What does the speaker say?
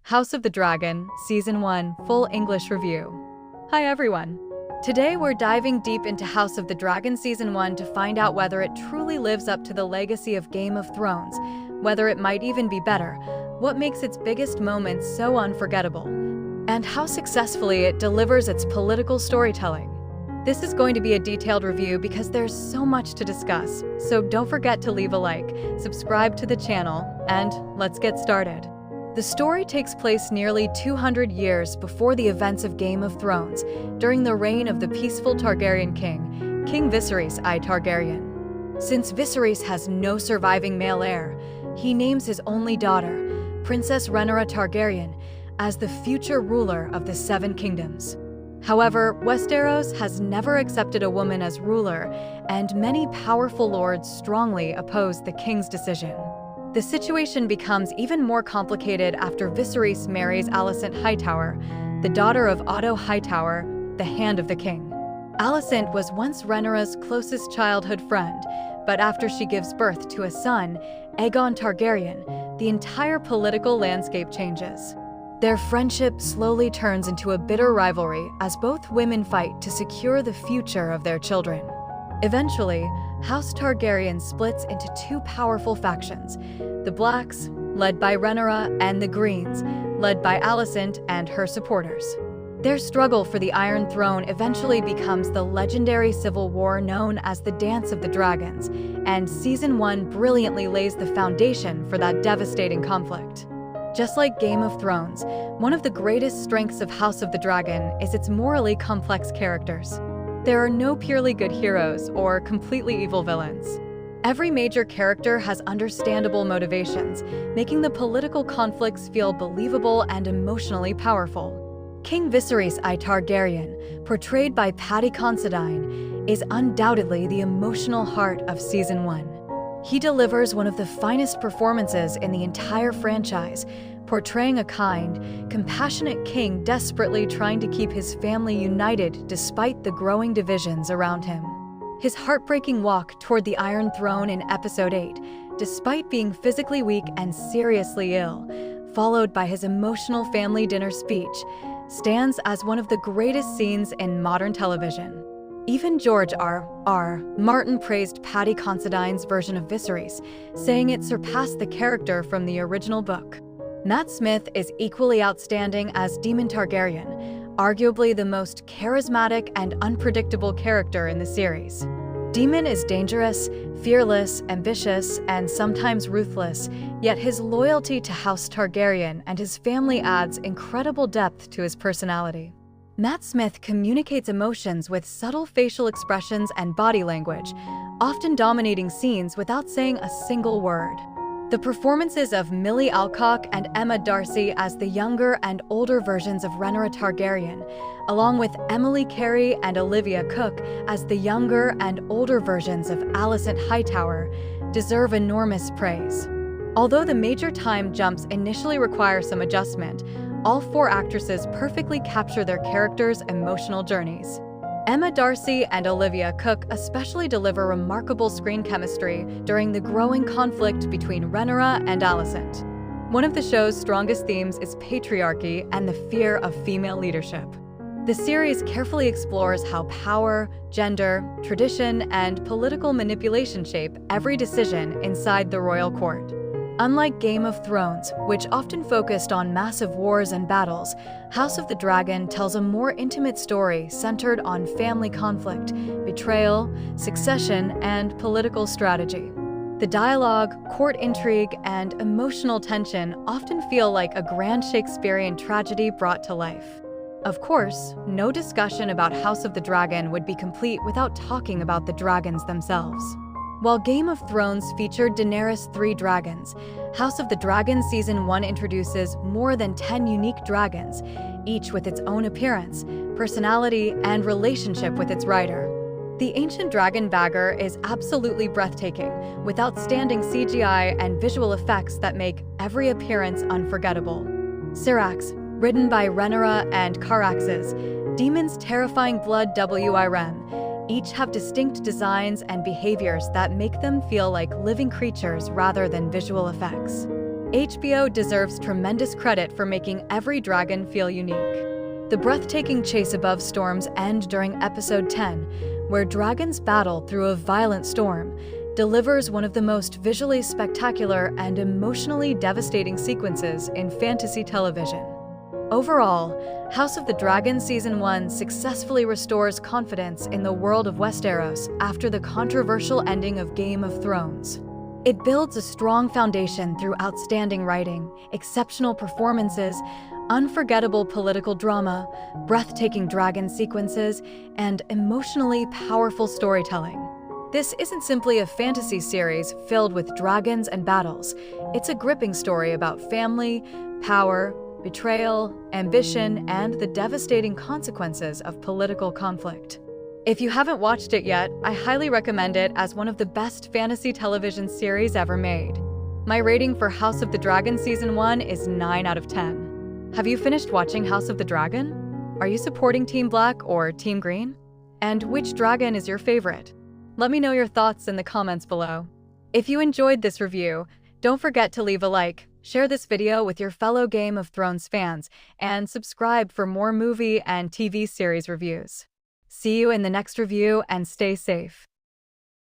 House of the Dragon, Season 1, Full English Review. Hi everyone! Today we're diving deep into House of the Dragon Season 1 to find out whether it truly lives up to the legacy of Game of Thrones, whether it might even be better, what makes its biggest moments so unforgettable, and how successfully it delivers its political storytelling. This is going to be a detailed review because there's so much to discuss, so don't forget to leave a like, subscribe to the channel, and let's get started. The story takes place nearly 200 years before the events of Game of Thrones, during the reign of the peaceful Targaryen king, King Viserys I Targaryen. Since Viserys has no surviving male heir, he names his only daughter, Princess Rhaenyra Targaryen, as the future ruler of the Seven Kingdoms. However, Westeros has never accepted a woman as ruler, and many powerful lords strongly oppose the king's decision. The situation becomes even more complicated after Viserys marries Alicent Hightower, the daughter of Otto Hightower, the Hand of the King. Alicent was once Rhaenyra's closest childhood friend, but after she gives birth to a son, Aegon Targaryen, the entire political landscape changes. Their friendship slowly turns into a bitter rivalry as both women fight to secure the future of their children. Eventually, House Targaryen splits into two powerful factions, the Blacks, led by Rhaenyra, and the Greens, led by Alicent and her supporters. Their struggle for the Iron Throne eventually becomes the legendary civil war known as the Dance of the Dragons, and Season 1 brilliantly lays the foundation for that devastating conflict. Just like Game of Thrones, one of the greatest strengths of House of the Dragon is its morally complex characters. There are no purely good heroes or completely evil villains. Every major character has understandable motivations, making the political conflicts feel believable and emotionally powerful. King Viserys I Targaryen, portrayed by Paddy Considine, is undoubtedly the emotional heart of Season 1. He delivers one of the finest performances in the entire franchise, portraying a kind, compassionate king desperately trying to keep his family united despite the growing divisions around him. His heartbreaking walk toward the Iron Throne in Episode 8, despite being physically weak and seriously ill, followed by his emotional family dinner speech, stands as one of the greatest scenes in modern television. Even George R.R. Martin praised Paddy Considine's version of Viserys, saying it surpassed the character from the original book. Matt Smith is equally outstanding as Daemon Targaryen, arguably the most charismatic and unpredictable character in the series. Daemon is dangerous, fearless, ambitious, and sometimes ruthless, yet his loyalty to House Targaryen and his family adds incredible depth to his personality. Matt Smith communicates emotions with subtle facial expressions and body language, often dominating scenes without saying a single word. The performances of Milly Alcock and Emma D'Arcy as the younger and older versions of Rhaenyra Targaryen, along with Emily Carey and Olivia Cooke as the younger and older versions of Alicent Hightower, deserve enormous praise. Although the major time jumps initially require some adjustment, all four actresses perfectly capture their characters' emotional journeys. Emma D'Arcy and Olivia Cooke especially deliver remarkable screen chemistry during the growing conflict between Rhaenyra and Alicent. One of the show's strongest themes is patriarchy and the fear of female leadership. The series carefully explores how power, gender, tradition, and political manipulation shape every decision inside the royal court. Unlike Game of Thrones, which often focused on massive wars and battles, House of the Dragon tells a more intimate story centered on family conflict, betrayal, succession, and political strategy. The dialogue, court intrigue, and emotional tension often feel like a grand Shakespearean tragedy brought to life. Of course, no discussion about House of the Dragon would be complete without talking about the dragons themselves. While Game of Thrones featured Daenerys' 3 dragons, House of the Dragon Season 1 introduces more than 10 unique dragons, each with its own appearance, personality, and relationship with its rider. The ancient dragon Bagger is absolutely breathtaking, with outstanding CGI and visual effects that make every appearance unforgettable. Syrax, ridden by Rhaenyra and Caraxes, Daemon's terrifying blood WIRM, each have distinct designs and behaviors that make them feel like living creatures rather than visual effects. HBO deserves tremendous credit for making every dragon feel unique. The breathtaking chase above storms end during episode 10, where dragons battle through a violent storm, delivers one of the most visually spectacular and emotionally devastating sequences in fantasy television. Overall, House of the Dragon Season 1 successfully restores confidence in the world of Westeros after the controversial ending of Game of Thrones. It builds a strong foundation through outstanding writing, exceptional performances, unforgettable political drama, breathtaking dragon sequences, and emotionally powerful storytelling. This isn't simply a fantasy series filled with dragons and battles. It's a gripping story about family, power, betrayal, ambition, and the devastating consequences of political conflict. If you haven't watched it yet, I highly recommend it as one of the best fantasy television series ever made. My rating for House of the Dragon Season 1 is 9 out of 10. Have you finished watching House of the Dragon? Are you supporting Team Black or Team Green? And which dragon is your favorite? Let me know your thoughts in the comments below. If you enjoyed this review, don't forget to leave a like, share this video with your fellow Game of Thrones fans, and subscribe for more movie and TV series reviews. See you in the next review and stay safe.